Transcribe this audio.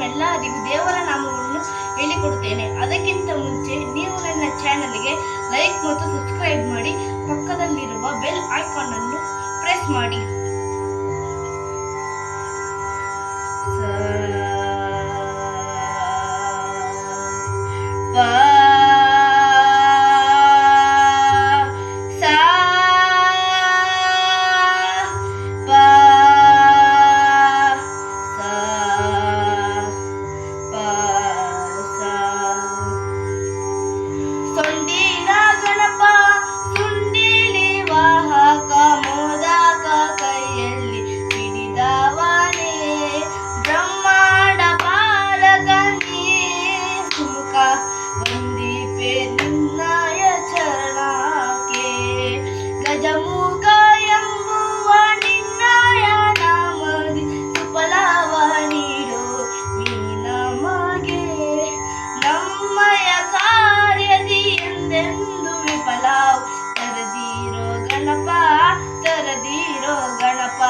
ನಿಮ್ಮೆಲ್ಲರಿಗೂ ದೇವರ ನಾಮವನ್ನು ಹೇಳಿಕೊಡುತ್ತೇನೆ. ಅದಕ್ಕಿಂತ ಮುಂಚೆ ನೀವು ನನ್ನ ಚಾನಲ್ಗೆ ಲೈಕ್ ಮತ್ತು ಸಬ್ಸ್ಕ್ರೈಬ್ ಮಾಡಿ, ಪಕ್ಕದಲ್ಲಿರುವ ಬೆಲ್ ಐಕಾನ್ ಅನ್ನು ಪ್ರೆಸ್ ಮಾಡಿ. ಸೊಂಡಿಲ ಗಣಪ ಸುಂಡಿಲಿ ವಾಹಕ ಮೋದಕ ಕೈಯಲ್ಲಿ ಹಿಡಿದವನೇ, ಬ್ರಹ್ಮಾಂಡ ಪಾಲಕನೇ ಸುಮುಖ ವಂದಿಪೆ ನಿನ್ನಯ ಚರಣಕ್ಕೆ. ಗಜಮುಖ ಎಂಬುವ ನಿನ್ನಯ ನಾಮದಿ ಸುಫಲವ ನೀಡು ನೀ ನಮಗೆ. ನಮ್ಮಯ ಕಾರ್ಯದಿ ಎಂದೆಂದು ವಿಫಲವು ತರದಿರೋ ಗಣಪ, ತರದಿರೋ ಗಣಪ.